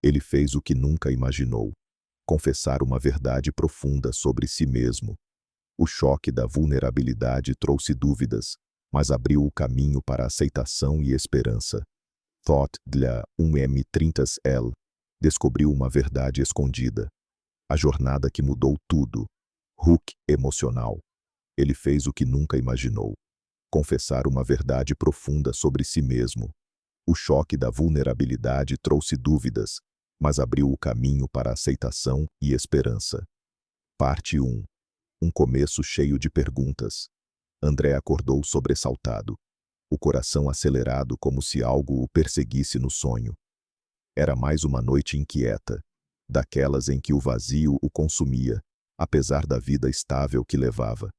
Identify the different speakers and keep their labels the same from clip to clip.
Speaker 1: Ele fez o que nunca imaginou: confessar uma verdade profunda sobre si mesmo. O choque da vulnerabilidade trouxe dúvidas, mas abriu o caminho para aceitação e esperança. Thought dla 1M30L descobriu uma verdade escondida. A jornada que mudou tudo. Hook emocional. Ele fez o que nunca imaginou: confessar uma verdade profunda sobre si mesmo. O choque da vulnerabilidade trouxe dúvidas, mas abriu o caminho para aceitação e esperança. Parte 1. Um começo cheio de perguntas. André acordou sobressaltado, o coração acelerado como se algo o perseguisse no sonho. Era mais uma noite inquieta, daquelas em que o vazio o consumia, apesar da vida estável que levava.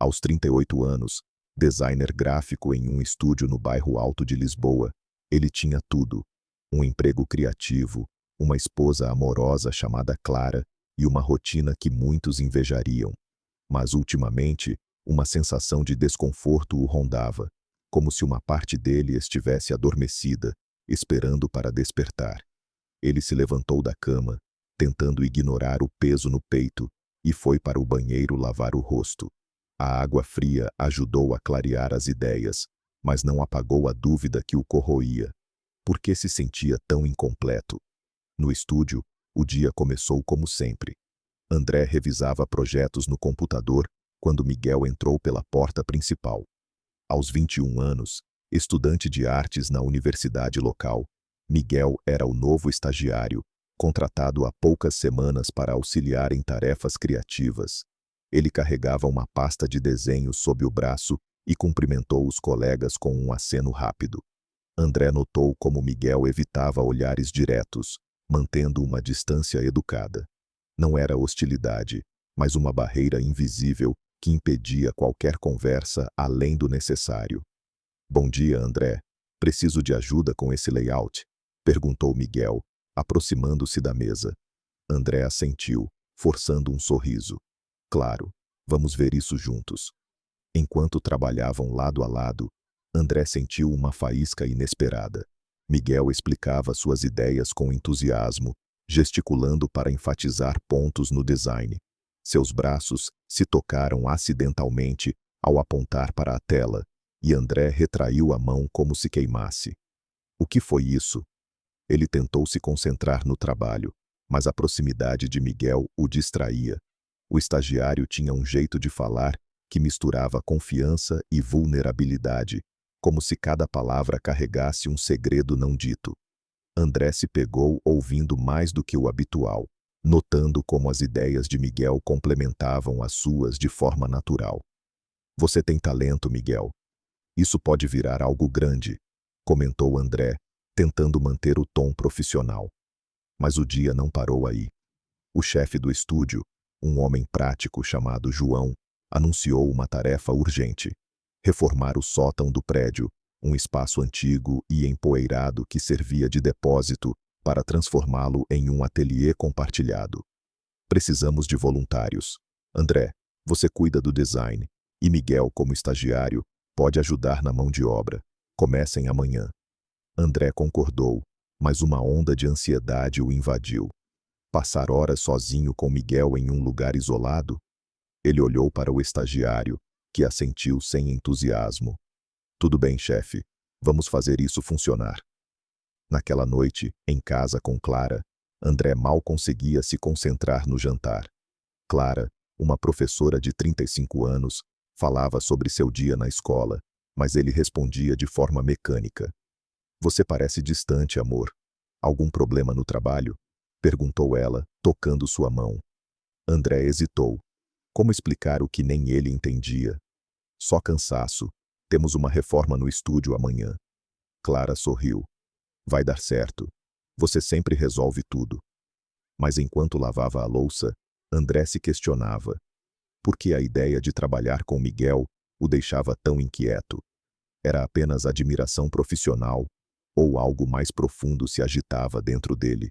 Speaker 1: Aos 38 anos, designer gráfico em um estúdio no bairro Alto de Lisboa, ele tinha tudo: um emprego criativo, uma esposa amorosa chamada Clara e uma rotina que muitos invejariam. Mas ultimamente, uma sensação de desconforto o rondava, como se uma parte dele estivesse adormecida, esperando para despertar. Ele se levantou da cama, tentando ignorar o peso no peito, e foi para o banheiro lavar o rosto. A água fria ajudou a clarear as ideias, mas não apagou a dúvida que o corroía. Por que se sentia tão incompleto? No estúdio, o dia começou como sempre. André revisava projetos no computador quando Miguel entrou pela porta principal. Aos 21 anos, estudante de artes na universidade local, Miguel era o novo estagiário, contratado há poucas semanas para auxiliar em tarefas criativas. Ele carregava uma pasta de desenhos sob o braço e cumprimentou os colegas com um aceno rápido. André notou como Miguel evitava olhares diretos, mantendo uma distância educada. Não era hostilidade, mas uma barreira invisível que impedia qualquer conversa além do necessário. "Bom dia, André. Preciso de ajuda com esse layout?", perguntou Miguel, aproximando-se da mesa. André assentiu, forçando um sorriso. "Claro, vamos ver isso juntos." Enquanto trabalhavam lado a lado, André sentiu uma faísca inesperada. Miguel explicava suas ideias com entusiasmo, gesticulando para enfatizar pontos no design. Seus braços se tocaram acidentalmente ao apontar para a tela, e André retraiu a mão como se queimasse. O que foi isso? Ele tentou se concentrar no trabalho, mas a proximidade de Miguel o distraía. O estagiário tinha um jeito de falar que misturava confiança e vulnerabilidade, como se cada palavra carregasse um segredo não dito. André se pegou ouvindo mais do que o habitual, notando como as ideias de Miguel complementavam as suas de forma natural. "Você tem talento, Miguel. Isso pode virar algo grande", comentou André, tentando manter o tom profissional. Mas o dia não parou aí. O chefe do estúdio, um homem prático chamado João, anunciou uma tarefa urgente: reformar o sótão do prédio, um espaço antigo e empoeirado que servia de depósito, para transformá-lo em um ateliê compartilhado. "Precisamos de voluntários. André, você cuida do design, e Miguel, como estagiário, pode ajudar na mão de obra. Comecem amanhã." André concordou, mas uma onda de ansiedade o invadiu. Passar horas sozinho com Miguel em um lugar isolado? Ele olhou para o estagiário, que assentiu sem entusiasmo. "Tudo bem, chefe. Vamos fazer isso funcionar." Naquela noite, em casa com Clara, André mal conseguia se concentrar no jantar. Clara, uma professora de 35 anos, falava sobre seu dia na escola, mas ele respondia de forma mecânica. "Você parece distante, amor. Algum problema no trabalho?", perguntou ela, tocando sua mão. André hesitou. Como explicar o que nem ele entendia? "Só cansaço. Temos uma reforma no estúdio amanhã." Clara sorriu. "Vai dar certo. Você sempre resolve tudo." Mas enquanto lavava a louça, André se questionava. Por que a ideia de trabalhar com Miguel o deixava tão inquieto? Era apenas admiração profissional, ou algo mais profundo se agitava dentro dele?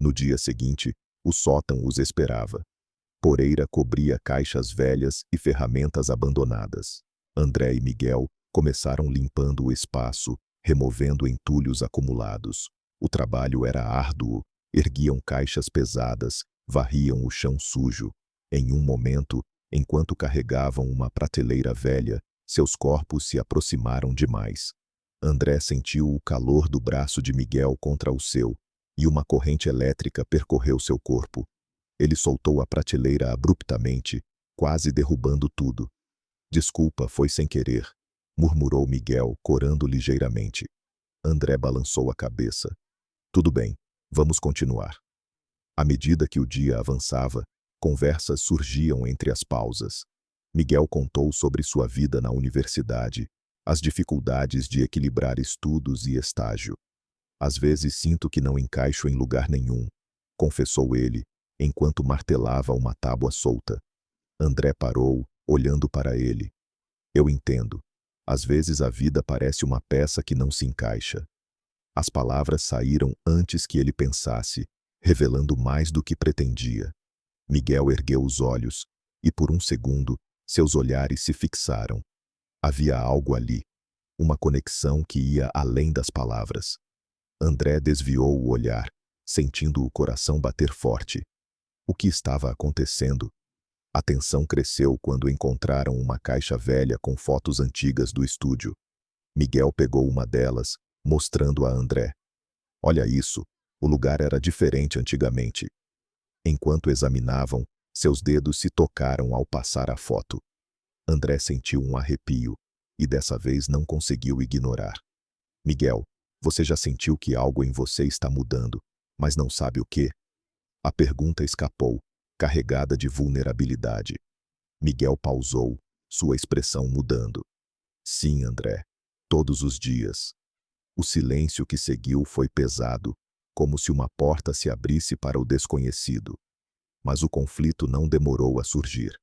Speaker 1: No dia seguinte, o sótão os esperava. Poeira cobria caixas velhas e ferramentas abandonadas. André e Miguel começaram limpando o espaço, removendo entulhos acumulados. O trabalho era árduo, erguiam caixas pesadas, varriam o chão sujo. Em um momento, enquanto carregavam uma prateleira velha, seus corpos se aproximaram demais. André sentiu o calor do braço de Miguel contra o seu, e uma corrente elétrica percorreu seu corpo. Ele soltou a prateleira abruptamente, quase derrubando tudo. Desculpa, foi sem querer, murmurou Miguel, corando ligeiramente. André balançou a cabeça. Tudo bem, vamos continuar. À medida que o dia avançava, conversas surgiam entre as pausas. Miguel contou sobre sua vida na universidade, as dificuldades de equilibrar estudos e estágio. Às vezes sinto que não encaixo em lugar nenhum, confessou ele, enquanto martelava uma tábua solta. André parou, olhando para ele. Eu entendo. Às vezes a vida parece uma peça que não se encaixa. As palavras saíram antes que ele pensasse, revelando mais do que pretendia. Miguel ergueu os olhos, e por um segundo, seus olhares se fixaram. Havia algo ali, uma conexão que ia além das palavras. André desviou o olhar, sentindo o coração bater forte. O que estava acontecendo? A tensão cresceu quando encontraram uma caixa velha com fotos antigas do estúdio. Miguel pegou uma delas, mostrando a André. Olha isso, o lugar era diferente antigamente. Enquanto examinavam, seus dedos se tocaram ao passar a foto. André sentiu um arrepio, e dessa vez não conseguiu ignorar. Miguel, você já sentiu que algo em você está mudando, mas não sabe o quê? A pergunta escapou, carregada de vulnerabilidade. Miguel pausou, sua expressão mudando. Sim, André, todos os dias. O silêncio que seguiu foi pesado, como se uma porta se abrisse para o desconhecido. Mas o conflito não demorou a surgir.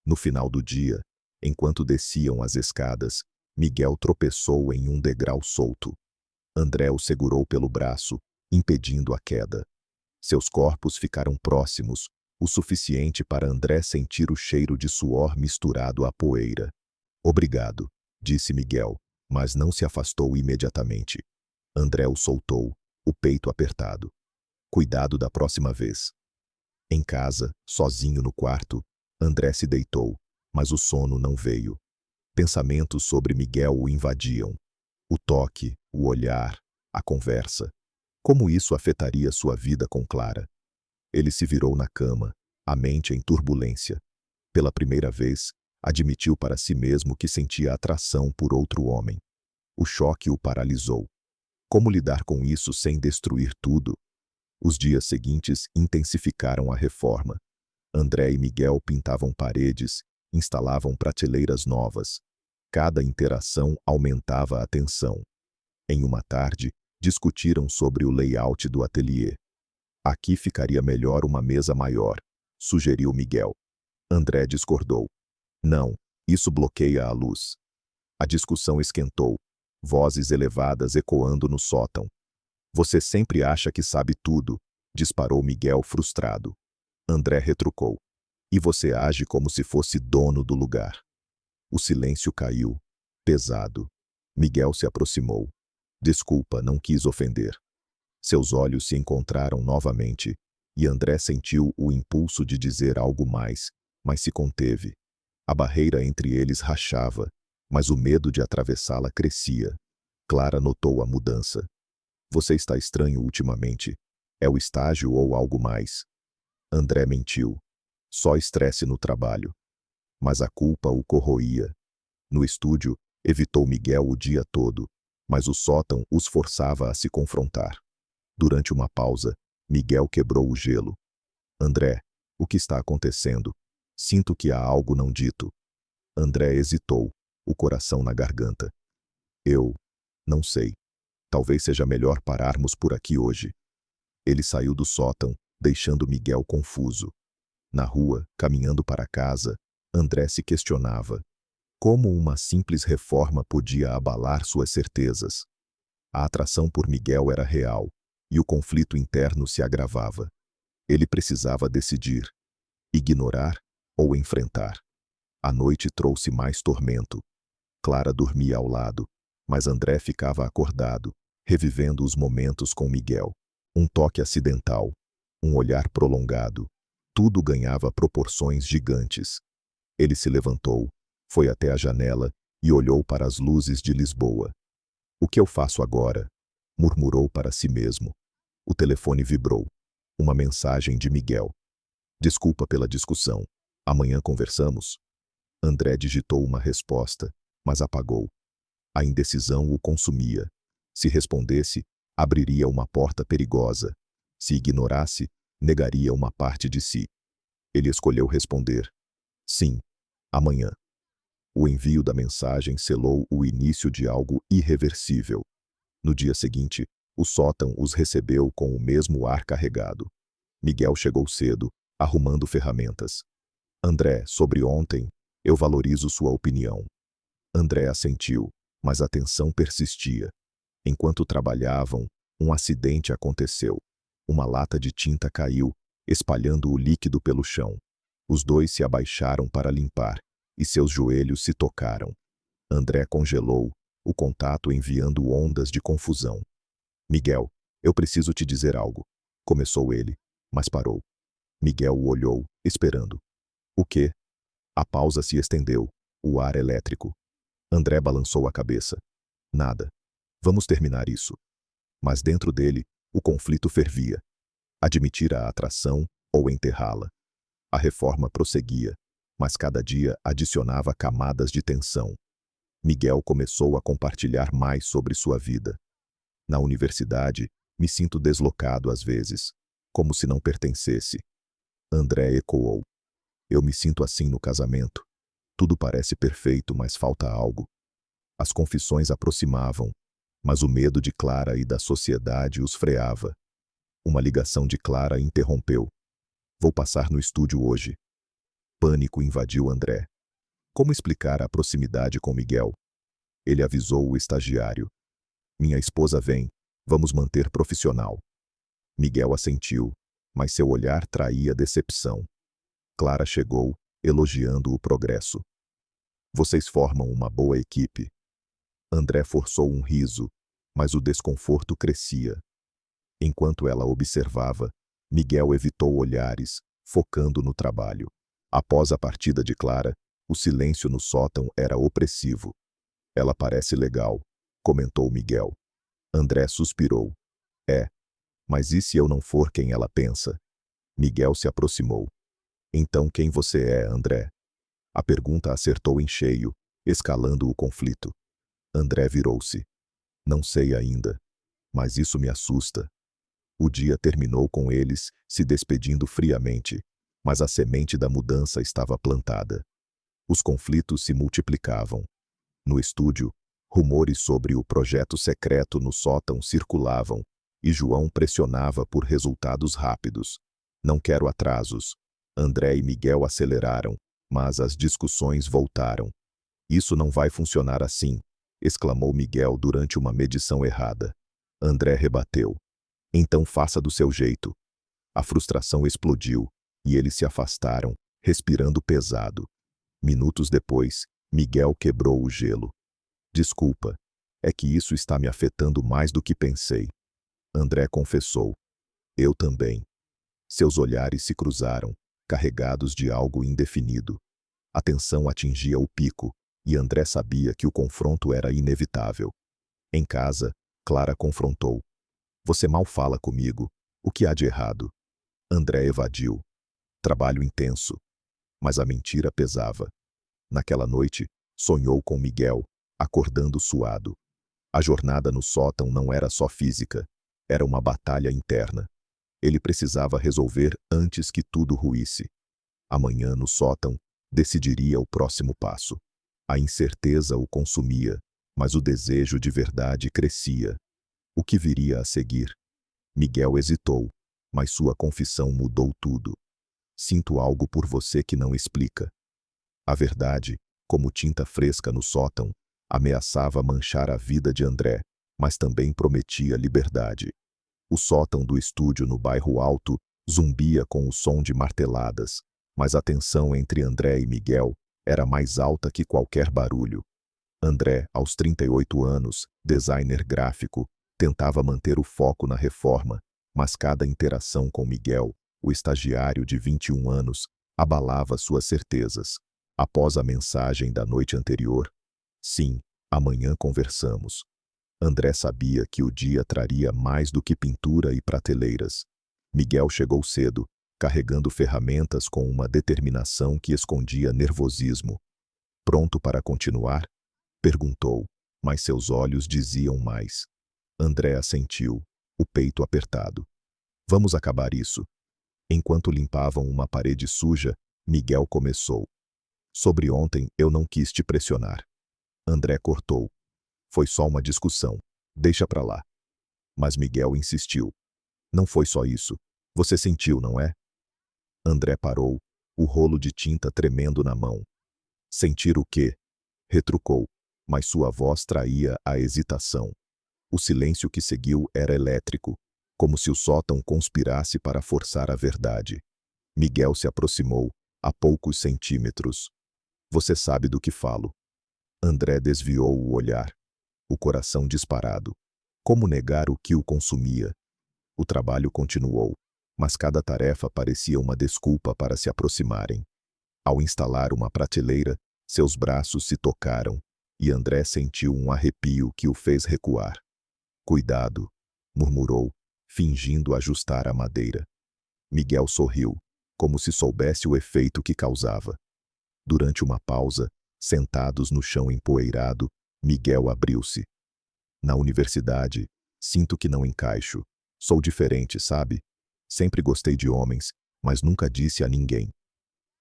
Speaker 1: No final do dia, enquanto desciam as escadas, Miguel tropeçou em um degrau solto. André o segurou pelo braço, impedindo a queda. Seus corpos ficaram próximos, o suficiente para André sentir o cheiro de suor misturado à poeira. Obrigado, disse Miguel, mas não se afastou imediatamente. André o soltou, o peito apertado. Cuidado da próxima vez. Em casa, sozinho no quarto, André se deitou, mas o sono não veio. Pensamentos sobre Miguel o invadiam. O toque, o olhar, a conversa. Como isso afetaria sua vida com Clara? Ele se virou na cama, a mente em turbulência. Pela primeira vez, admitiu para si mesmo que sentia atração por outro homem. O choque o paralisou. Como lidar com isso sem destruir tudo? Os dias seguintes intensificaram a reforma. André e Miguel pintavam paredes, instalavam prateleiras novas. Cada interação aumentava a tensão. Em uma tarde, discutiram sobre o layout do ateliê. Aqui ficaria melhor uma mesa maior, sugeriu Miguel. André discordou. Não, isso bloqueia a luz. A discussão esquentou, vozes elevadas ecoando no sótão. Você sempre acha que sabe tudo, disparou Miguel frustrado. André retrucou. E você age como se fosse dono do lugar. O silêncio caiu, pesado. Miguel se aproximou. Desculpa, não quis ofender. Seus olhos se encontraram novamente, e André sentiu o impulso de dizer algo mais, mas se conteve. A barreira entre eles rachava, mas o medo de atravessá-la crescia. Clara notou a mudança. Você está estranho ultimamente. É o estágio ou algo mais? André mentiu. Só estresse no trabalho. Mas a culpa o corroía. No estúdio, evitou Miguel o dia todo, mas o sótão os forçava a se confrontar. Durante uma pausa, Miguel quebrou o gelo. André, o que está acontecendo? Sinto que há algo não dito. André hesitou, o coração na garganta. Eu não sei. Talvez seja melhor pararmos por aqui hoje. Ele saiu do sótão, deixando Miguel confuso. Na rua, caminhando para casa, André se questionava. Como uma simples reforma podia abalar suas certezas? A atração por Miguel era real, e o conflito interno se agravava. Ele precisava decidir: ignorar ou enfrentar. A noite trouxe mais tormento. Clara dormia ao lado, mas André ficava acordado, revivendo os momentos com Miguel. Um toque acidental, um olhar prolongado, tudo ganhava proporções gigantes. Ele se levantou, foi até a janela e olhou para as luzes de Lisboa. "O que eu faço agora?" murmurou para si mesmo. O telefone vibrou. Uma mensagem de Miguel. "Desculpa pela discussão. Amanhã conversamos?" André digitou uma resposta, mas apagou. A indecisão o consumia. Se respondesse, abriria uma porta perigosa. Se ignorasse, negaria uma parte de si. Ele escolheu responder: "Sim, amanhã." O envio da mensagem selou o início de algo irreversível. No dia seguinte, o sótão os recebeu com o mesmo ar carregado. Miguel chegou cedo, arrumando ferramentas. "André, sobre ontem, eu valorizo sua opinião." André assentiu, mas a tensão persistia. Enquanto trabalhavam, um acidente aconteceu. Uma lata de tinta caiu, espalhando o líquido pelo chão. Os dois se abaixaram para limpar, e seus joelhos se tocaram. André congelou, o contato enviando ondas de confusão. "Miguel, eu preciso te dizer algo." Começou ele, mas parou. Miguel o olhou, esperando. "O quê?" A pausa se estendeu, o ar elétrico. André balançou a cabeça. "Nada. Vamos terminar isso." Mas dentro dele, o conflito fervia. Admitir a atração ou enterrá-la. A reforma prosseguia, mas cada dia adicionava camadas de tensão. Miguel começou a compartilhar mais sobre sua vida. "Na universidade, me sinto deslocado às vezes, como se não pertencesse." André ecoou. "Eu me sinto assim no casamento. Tudo parece perfeito, mas falta algo." As confissões aproximavam, mas o medo de Clara e da sociedade os freava. Uma ligação de Clara interrompeu. "Vou passar no estúdio hoje." Pânico invadiu André. Como explicar a proximidade com Miguel? Ele avisou o estagiário. "Minha esposa vem, vamos manter profissional." Miguel assentiu, mas seu olhar traía decepção. Clara chegou, elogiando o progresso. "Vocês formam uma boa equipe." André forçou um riso, mas o desconforto crescia. Enquanto ela observava, Miguel evitou olhares, focando no trabalho. Após a partida de Clara, o silêncio no sótão era opressivo. "Ela parece legal", comentou Miguel. André suspirou. "É, mas e se eu não for quem ela pensa?" Miguel se aproximou. "Então quem você é, André?" A pergunta acertou em cheio, escalando o conflito. André virou-se. "Não sei ainda, mas isso me assusta." O dia terminou com eles se despedindo friamente, mas a semente da mudança estava plantada. Os conflitos se multiplicavam. No estúdio, rumores sobre o projeto secreto no sótão circulavam, e João pressionava por resultados rápidos. "Não quero atrasos." André e Miguel aceleraram, mas as discussões voltaram. "Isso não vai funcionar assim", exclamou Miguel durante uma medição errada. André rebateu. "Então faça do seu jeito." A frustração explodiu, e eles se afastaram, respirando pesado. Minutos depois, Miguel quebrou o gelo. "Desculpa, é que isso está me afetando mais do que pensei." André confessou. "Eu também." Seus olhares se cruzaram, carregados de algo indefinido. A tensão atingia o pico, e André sabia que o confronto era inevitável. Em casa, Clara confrontou. "Você mal fala comigo. O que há de errado?" André evadiu. "Trabalho intenso." Mas a mentira pesava. Naquela noite, sonhou com Miguel, acordando suado. A jornada no sótão não era só física, era uma batalha interna. Ele precisava resolver antes que tudo ruísse. Amanhã, no sótão, decidiria o próximo passo. A incerteza o consumia, mas o desejo de verdade crescia. O que viria a seguir? Miguel hesitou, mas sua confissão mudou tudo. "Sinto algo por você que não explica." A verdade, como tinta fresca no sótão, ameaçava manchar a vida de André, mas também prometia liberdade. O sótão do estúdio no bairro Alto zumbia com o som de marteladas, mas a tensão entre André e Miguel era mais alta que qualquer barulho. André, aos 38 anos, designer gráfico, Tentava manter o foco na reforma, mas cada interação com Miguel, o estagiário de 21 anos, abalava suas certezas. Após a mensagem da noite anterior, sim, amanhã conversamos. André sabia que o dia traria mais do que pintura e prateleiras. Miguel chegou cedo, carregando ferramentas com uma determinação que escondia nervosismo. Pronto para continuar? Perguntou, mas seus olhos diziam mais. André assentiu, o peito apertado. Vamos acabar isso. Enquanto limpavam uma parede suja, Miguel começou. Sobre ontem eu não quis te pressionar. André cortou. Foi só uma discussão. Deixa pra lá. Mas Miguel insistiu. Não foi só isso. Você sentiu, não é? André parou, o rolo de tinta tremendo na mão. Sentir o quê? Retrucou, mas sua voz traía a hesitação. O silêncio que seguiu era elétrico, como se o sótão conspirasse para forçar a verdade. Miguel se aproximou, a poucos centímetros. Você sabe do que falo. André desviou o olhar, o coração disparado. Como negar o que o consumia? O trabalho continuou, mas cada tarefa parecia uma desculpa para se aproximarem. Ao instalar uma prateleira, seus braços se tocaram, e André sentiu um arrepio que o fez recuar. Cuidado, murmurou, fingindo ajustar a madeira. Miguel sorriu, como se soubesse o efeito que causava. Durante uma pausa, sentados no chão empoeirado, Miguel abriu-se. Na universidade, sinto que não encaixo. Sou diferente, sabe? Sempre gostei de homens, mas nunca disse a ninguém.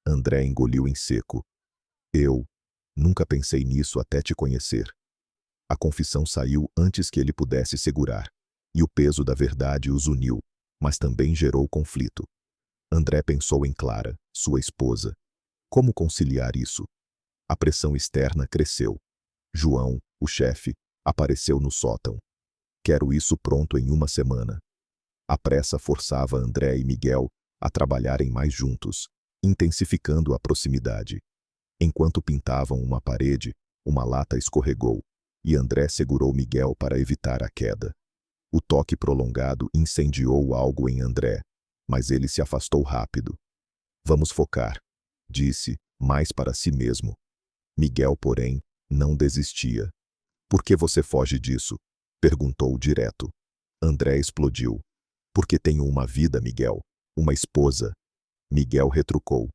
Speaker 1: André engoliu em seco. Eu nunca pensei nisso até te conhecer. A confissão saiu antes que ele pudesse segurar, e o peso da verdade os uniu, mas também gerou conflito. André pensou em Clara, sua esposa. Como conciliar isso? A pressão externa cresceu. João, o chefe, apareceu no sótão. Quero isso pronto em uma semana. A pressa forçava André e Miguel a trabalharem mais juntos, intensificando a proximidade. Enquanto pintavam uma parede, uma lata escorregou, e André segurou Miguel para evitar a queda. O toque prolongado incendiou algo em André, mas ele se afastou rápido. Vamos focar, disse, mais para si mesmo. Miguel, porém, não desistia. Por que você foge disso? Perguntou direto. André explodiu. Porque tenho uma vida, Miguel. Uma esposa. Miguel retrucou.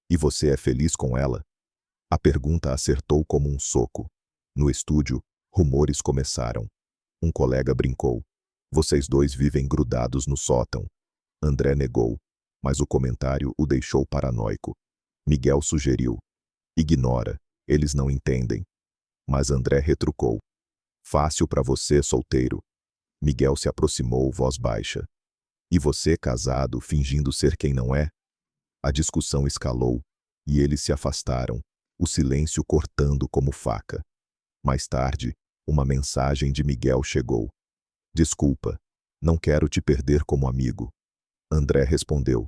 Speaker 1: E você é feliz com ela? A pergunta acertou como um soco. No estúdio, rumores começaram. Um colega brincou. Vocês dois vivem grudados no sótão. André negou, mas o comentário o deixou paranoico. Miguel sugeriu. Ignora, eles não entendem. Mas André retrucou. Fácil para você, solteiro. Miguel se aproximou, voz baixa. E você, casado, fingindo ser quem não é? A discussão escalou, e eles se afastaram, o silêncio cortando como faca. Mais tarde, uma mensagem de Miguel chegou. Desculpa, não quero te perder como amigo. André respondeu.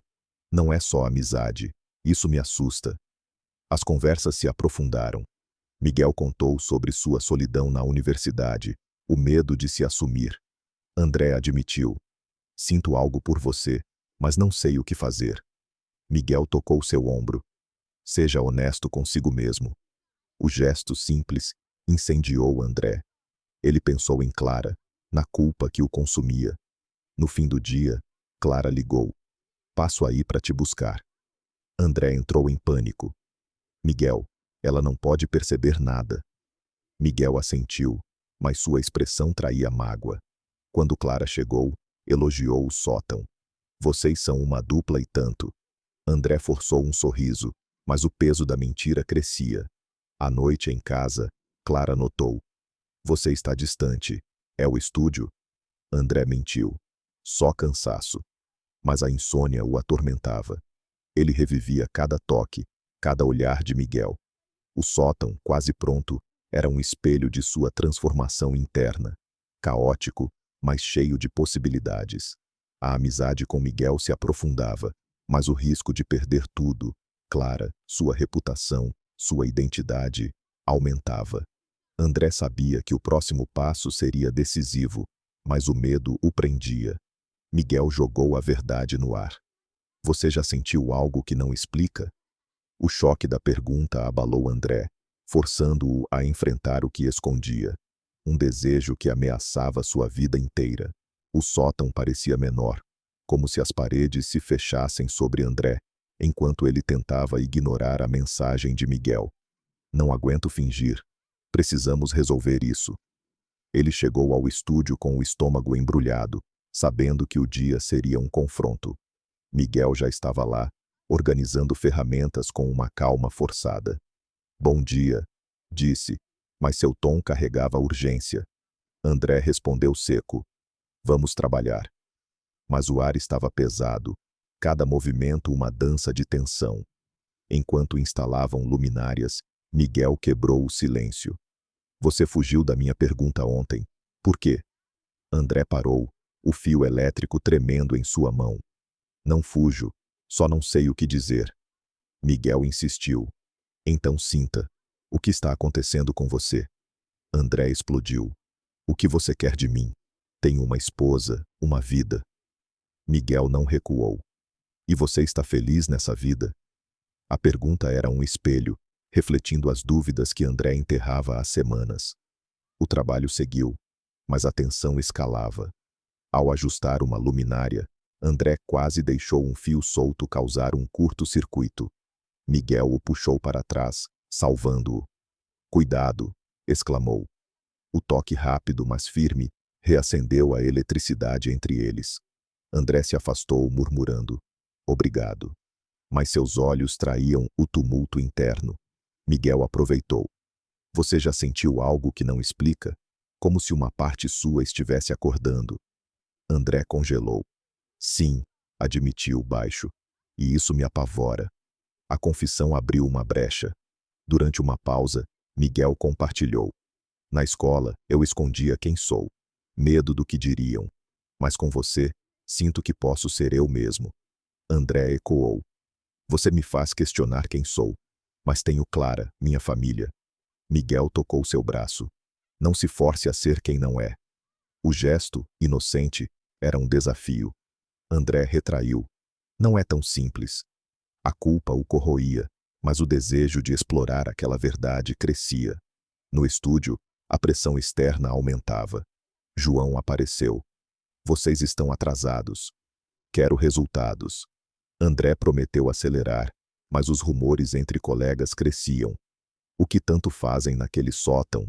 Speaker 1: Não é só amizade, isso me assusta. As conversas se aprofundaram. Miguel contou sobre sua solidão na universidade, o medo de se assumir. André admitiu. Sinto algo por você, mas não sei o que fazer. Miguel tocou seu ombro. Seja honesto consigo mesmo. O gesto simples incendiou André. Ele pensou em Clara, na culpa que o consumia. No fim do dia, Clara ligou. Passo aí para te buscar. André entrou em pânico. Miguel, ela não pode perceber nada. Miguel assentiu, mas sua expressão traía mágoa. Quando Clara chegou, elogiou o sótão. Vocês são uma dupla e tanto. André forçou um sorriso, mas o peso da mentira crescia. À noite em casa, Clara notou. Você está distante. É o estúdio? André mentiu. Só cansaço. Mas a insônia o atormentava. Ele revivia cada toque, cada olhar de Miguel. O sótão, quase pronto, era um espelho de sua transformação interna. Caótico, mas cheio de possibilidades. A amizade com Miguel se aprofundava, mas o risco de perder tudo, Clara, sua reputação, sua identidade, aumentava. André sabia que o próximo passo seria decisivo. mas o medo o prendia. Miguel jogou a verdade no ar. Você já sentiu algo que não explica? O choque da pergunta abalou André, forçando-o a enfrentar o que escondia. Um desejo que ameaçava sua vida inteira. O sótão parecia menor, como se as paredes se fechassem sobre André, enquanto ele tentava ignorar a mensagem de Miguel. Não aguento fingir. Precisamos resolver isso. Ele chegou ao estúdio com o estômago embrulhado, sabendo que o dia seria um confronto. Miguel já estava lá, organizando ferramentas com uma calma forçada. Bom dia, disse, mas seu tom carregava urgência. André respondeu seco. Vamos trabalhar. Mas o ar estava pesado, cada movimento uma dança de tensão. Enquanto instalavam luminárias, Miguel quebrou o silêncio. Você fugiu da minha pergunta ontem. Por quê? André parou, o fio elétrico tremendo em sua mão. Não fujo, só não sei o que dizer. Miguel insistiu. Então sinta. O que está acontecendo com você? André explodiu. O que você quer de mim? Tenho uma esposa, uma vida. Miguel não recuou. E você está feliz nessa vida? A pergunta era um espelho, refletindo as dúvidas que André enterrava há semanas. O trabalho seguiu, mas a tensão escalava. Ao ajustar uma luminária, André quase deixou um fio solto causar um curto-circuito. Miguel o puxou para trás, salvando-o. Cuidado! Exclamou. O toque rápido, mas firme, reacendeu a eletricidade entre eles. André se afastou, murmurando. Obrigado. Mas seus olhos traíam o tumulto interno. Miguel aproveitou. Você já sentiu algo que não explica? Como se uma parte sua estivesse acordando. André congelou. Sim, admitiu baixo. E isso me apavora. A confissão abriu uma brecha. Durante uma pausa, Miguel compartilhou. Na escola, eu escondia quem sou. Medo do que diriam. Mas com você, sinto que posso ser eu mesmo. André ecoou. Você me faz questionar quem sou. Mas tenho Clara, minha família. Miguel tocou seu braço. Não se force a ser quem não é. O gesto, inocente, era um desafio. André retraiu. Não é tão simples. A culpa o corroía, mas o desejo de explorar aquela verdade crescia. No estúdio, a pressão externa aumentava. João apareceu. Vocês estão atrasados. Quero resultados. André prometeu acelerar, mas os rumores entre colegas cresciam. O que tanto fazem naquele sótão?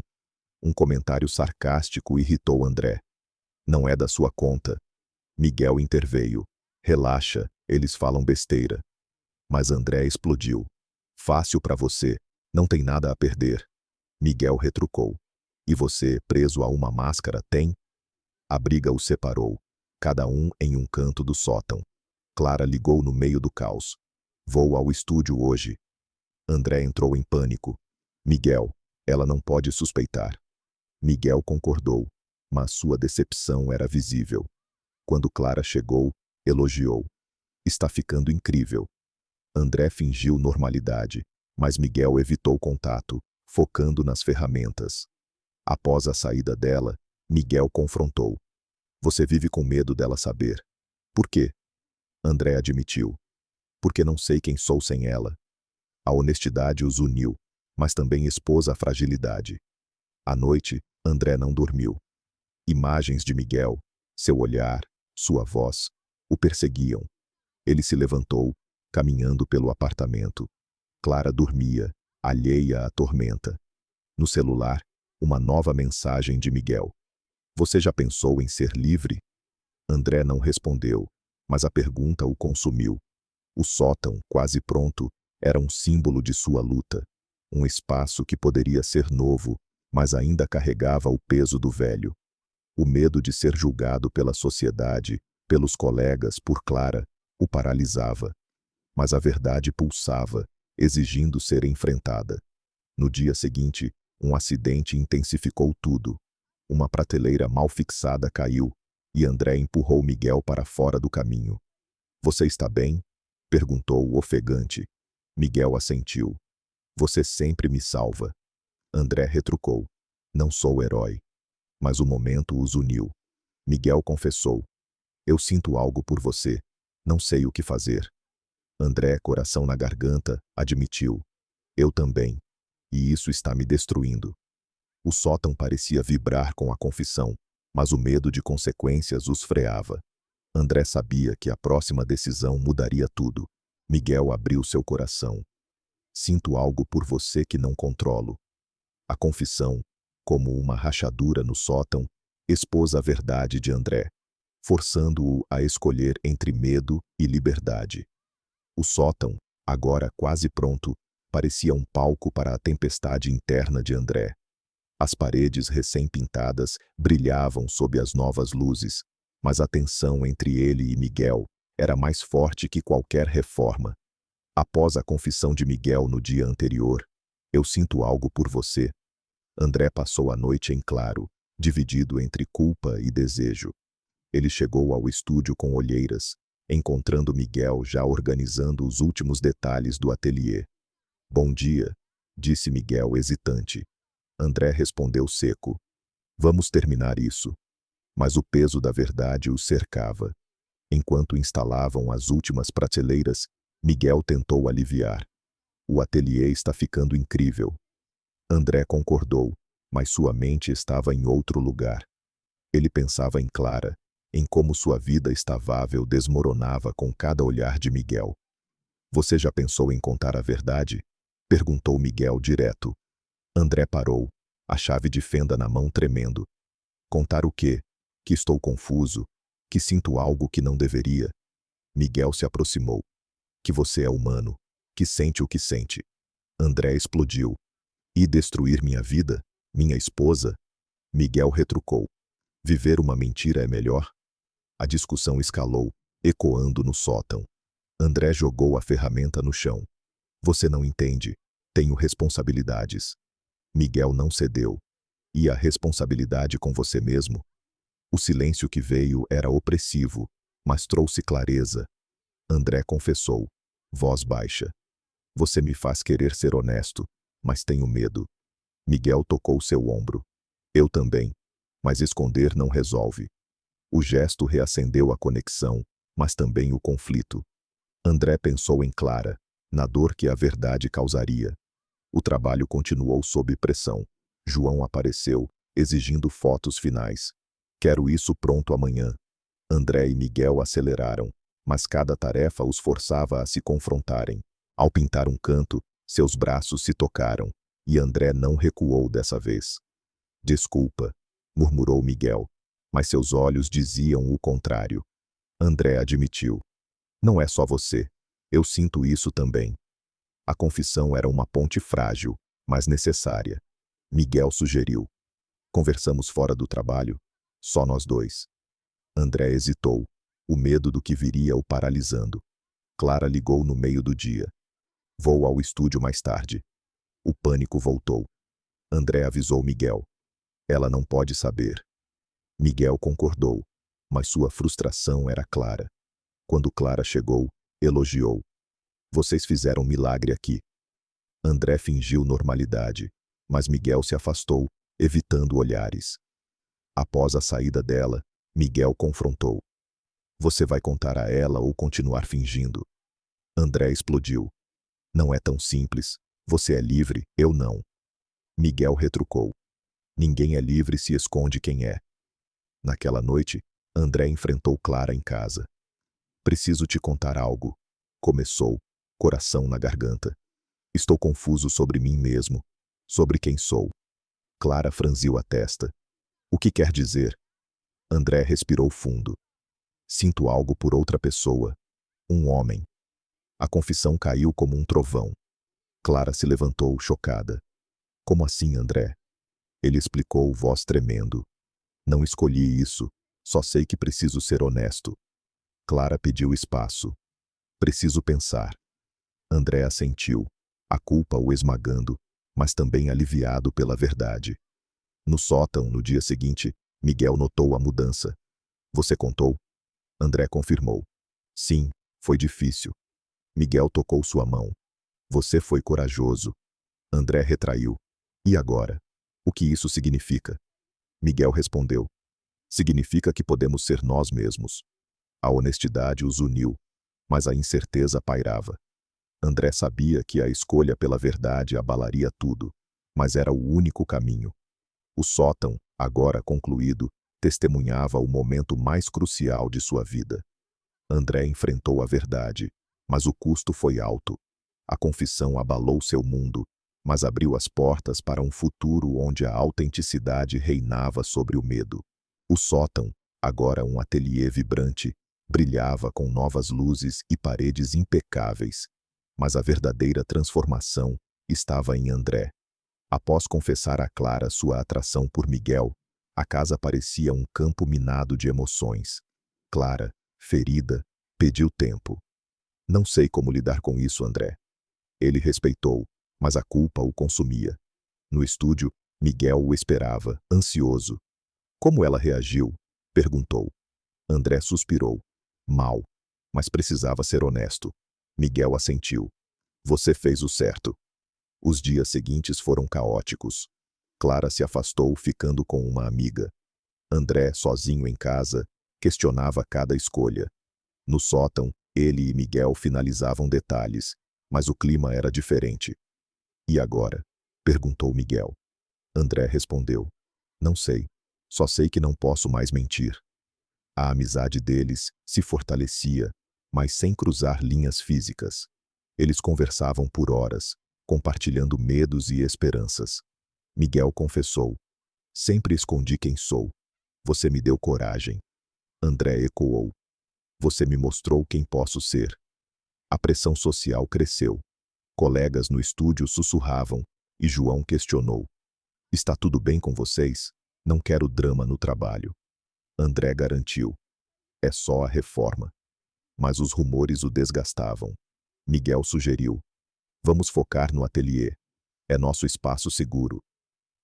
Speaker 1: Um comentário sarcástico irritou André. Não é da sua conta. Miguel interveio. Relaxa, eles falam besteira. Mas André explodiu. Fácil para você, não tem nada a perder. Miguel retrucou. E você, preso a uma máscara, tem? A briga os separou, cada um em um canto do sótão. Clara ligou no meio do caos. Vou ao estúdio hoje. André entrou em pânico. Miguel, ela não pode suspeitar. Miguel concordou, mas sua decepção era visível. Quando Clara chegou, elogiou. Está ficando incrível. André fingiu normalidade, mas Miguel evitou contato, focando nas ferramentas. Após a saída dela, Miguel confrontou. Você vive com medo dela saber. Por quê? André admitiu. Porque não sei quem sou sem ela. A honestidade os uniu, mas também expôs a fragilidade. À noite, André não dormiu. Imagens de Miguel, seu olhar, sua voz, o perseguiam. Ele se levantou, caminhando pelo apartamento. Clara dormia, alheia à tormenta. No celular, uma nova mensagem de Miguel. Você já pensou em ser livre? André não respondeu, mas a pergunta o consumiu. O sótão, quase pronto, era um símbolo de sua luta. Um espaço que poderia ser novo, mas ainda carregava o peso do velho. O medo de ser julgado pela sociedade, pelos colegas, por Clara, o paralisava. Mas a verdade pulsava, exigindo ser enfrentada. No dia seguinte, um acidente intensificou tudo. Uma prateleira mal fixada caiu, e André empurrou Miguel para fora do caminho. Você está bem? Perguntou ofegante. Miguel assentiu. Você sempre me salva. André retrucou. Não sou herói. Mas o momento os uniu. Miguel confessou. Eu sinto algo por você. Não sei o que fazer. André, coração na garganta, admitiu. Eu também. E isso está me destruindo. O sótão parecia vibrar com a confissão, mas o medo de consequências os freava. André sabia que a próxima decisão mudaria tudo. Miguel abriu seu coração. Sinto algo por você que não controlo. A confissão, como uma rachadura no sótão, expôs a verdade de André, forçando-o a escolher entre medo e liberdade. O sótão, agora quase pronto, parecia um palco para a tempestade interna de André. As paredes recém-pintadas brilhavam sob as novas luzes, mas a tensão entre ele e Miguel era mais forte que qualquer reforma. Após a confissão de Miguel no dia anterior, eu sinto algo por você. André passou a noite em claro, dividido entre culpa e desejo. Ele chegou ao estúdio com olheiras, encontrando Miguel já organizando os últimos detalhes do ateliê. Bom dia, disse Miguel hesitante. André respondeu seco. Vamos terminar isso. Mas o peso da verdade o cercava. Enquanto instalavam as últimas prateleiras, Miguel tentou aliviar. O ateliê está ficando incrível. André concordou, mas sua mente estava em outro lugar. Ele pensava em Clara, em como sua vida estável desmoronava com cada olhar de Miguel. Você já pensou em contar a verdade? Perguntou Miguel direto. André parou, a chave de fenda na mão tremendo. Contar o quê? Que estou confuso, que sinto algo que não deveria. Miguel se aproximou. Que você é humano, que sente o que sente. André explodiu. E destruir minha vida? Minha esposa? Miguel retrucou. Viver uma mentira é melhor? A discussão escalou, ecoando no sótão. André jogou a ferramenta no chão. Você não entende. Tenho responsabilidades. Miguel não cedeu. E a responsabilidade com você mesmo? O silêncio que veio era opressivo, mas trouxe clareza. André confessou, voz baixa. Você me faz querer ser honesto, mas tenho medo. Miguel tocou seu ombro. Eu também. Mas esconder não resolve. O gesto reacendeu a conexão, mas também o conflito. André pensou em Clara, na dor que a verdade causaria. O trabalho continuou sob pressão. João apareceu, exigindo fotos finais. Quero isso pronto amanhã. André e Miguel aceleraram, mas cada tarefa os forçava a se confrontarem. Ao pintar um canto, seus braços se tocaram, e André não recuou dessa vez. Desculpa, murmurou Miguel, mas seus olhos diziam o contrário. André admitiu. Não é só você. Eu sinto isso também. A confissão era uma ponte frágil, mas necessária. Miguel sugeriu. Conversamos fora do trabalho? Só nós dois. André hesitou, o medo do que viria o paralisando. Clara ligou no meio do dia. Vou ao estúdio mais tarde. O pânico voltou. André avisou Miguel. Ela não pode saber. Miguel concordou, mas sua frustração era clara. Quando Clara chegou, elogiou. Vocês fizeram um milagre aqui. André fingiu normalidade, mas Miguel se afastou, evitando olhares. Após a saída dela, Miguel confrontou. Você vai contar a ela ou continuar fingindo? André explodiu. Não é tão simples. Você é livre, eu não. Miguel retrucou. Ninguém é livre se esconde quem é. Naquela noite, André enfrentou Clara em casa. Preciso te contar algo. Começou, coração na garganta. Estou confuso sobre mim mesmo, sobre quem sou. Clara franziu a testa. O que quer dizer? André respirou fundo. Sinto algo por outra pessoa. Um homem. A confissão caiu como um trovão. Clara se levantou, chocada. Como assim, André? Ele explicou, voz tremendo. Não escolhi isso, só sei que preciso ser honesto. Clara pediu espaço. Preciso pensar. André assentiu, a culpa o esmagando, mas também aliviado pela verdade. No sótão, no dia seguinte, Miguel notou a mudança. Você contou? André confirmou. Sim, foi difícil. Miguel tocou sua mão. Você foi corajoso. André retraiu. E agora? O que isso significa? Miguel respondeu. Significa que podemos ser nós mesmos. A honestidade os uniu, mas a incerteza pairava. André sabia que a escolha pela verdade abalaria tudo, mas era o único caminho. O sótão, agora concluído, testemunhava o momento mais crucial de sua vida. André enfrentou a verdade, mas o custo foi alto. A confissão abalou seu mundo, mas abriu as portas para um futuro onde a autenticidade reinava sobre o medo. O sótão, agora um ateliê vibrante, brilhava com novas luzes e paredes impecáveis. Mas a verdadeira transformação estava em André. Após confessar a Clara sua atração por Miguel, a casa parecia um campo minado de emoções. Clara, ferida, pediu tempo. Não sei como lidar com isso, André. Ele respeitou, mas a culpa o consumia. No estúdio, Miguel o esperava, ansioso. Como ela reagiu? Perguntou. André suspirou. Mal, mas precisava ser honesto. Miguel assentiu. Você fez o certo. Os dias seguintes foram caóticos. Clara se afastou, ficando com uma amiga. André, sozinho em casa, questionava cada escolha. No sótão, ele e Miguel finalizavam detalhes, mas o clima era diferente. E agora? Perguntou Miguel. André respondeu. Não sei. Só sei que não posso mais mentir. A amizade deles se fortalecia, mas sem cruzar linhas físicas. Eles conversavam por horas, compartilhando medos e esperanças. Miguel confessou. Sempre escondi quem sou. Você me deu coragem. André ecoou. Você me mostrou quem posso ser. A pressão social cresceu. Colegas no estúdio sussurravam, e João questionou. Está tudo bem com vocês? Não quero drama no trabalho. André garantiu. É só a reforma. Mas os rumores o desgastavam. Miguel sugeriu. Vamos focar no ateliê. É nosso espaço seguro.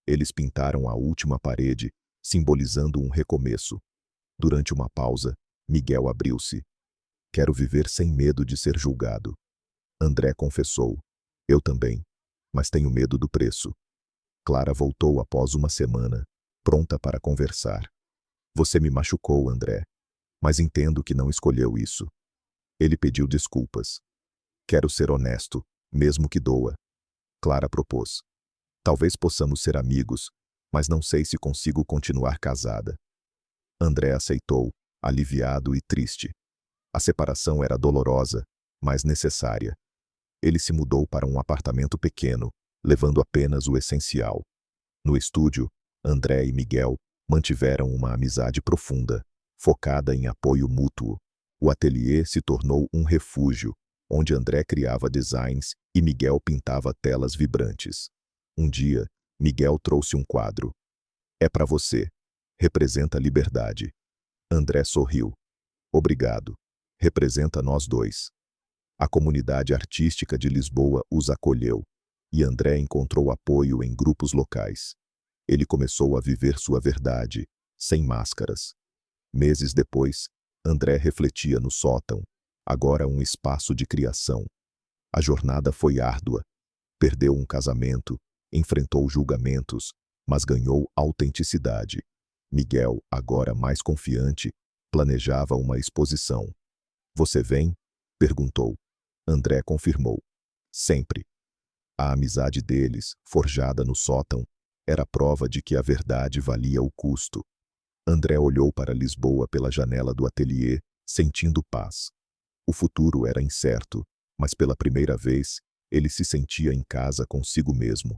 Speaker 1: Eles pintaram a última parede, simbolizando um recomeço. Durante uma pausa, Miguel abriu-se. Quero viver sem medo de ser julgado. André confessou. Eu também. Mas tenho medo do preço. Clara voltou após uma semana, pronta para conversar. Você me machucou, André. Mas entendo que não escolheu isso. Ele pediu desculpas. Quero ser honesto, mesmo que doa. Clara propôs. Talvez possamos ser amigos, mas não sei se consigo continuar casada. André aceitou, aliviado e triste. A separação era dolorosa, mas necessária. Ele se mudou para um apartamento pequeno, levando apenas o essencial. No estúdio, André e Miguel mantiveram uma amizade profunda, focada em apoio mútuo. O ateliê se tornou um refúgio, onde André criava designs e Miguel pintava telas vibrantes. Um dia, Miguel trouxe um quadro. É para você. Representa a liberdade. André sorriu. Obrigado. Representa nós dois. A comunidade artística de Lisboa os acolheu, e André encontrou apoio em grupos locais. Ele começou a viver sua verdade, sem máscaras. Meses depois, André refletia no sótão, agora um espaço de criação. A jornada foi árdua. Perdeu um casamento, enfrentou julgamentos, mas ganhou autenticidade. Miguel, agora mais confiante, planejava uma exposição. Você vem? Perguntou. André confirmou. Sempre. A amizade deles, forjada no sótão, era prova de que a verdade valia o custo. André olhou para Lisboa pela janela do ateliê, sentindo paz. O futuro era incerto, mas pela primeira vez, ele se sentia em casa consigo mesmo.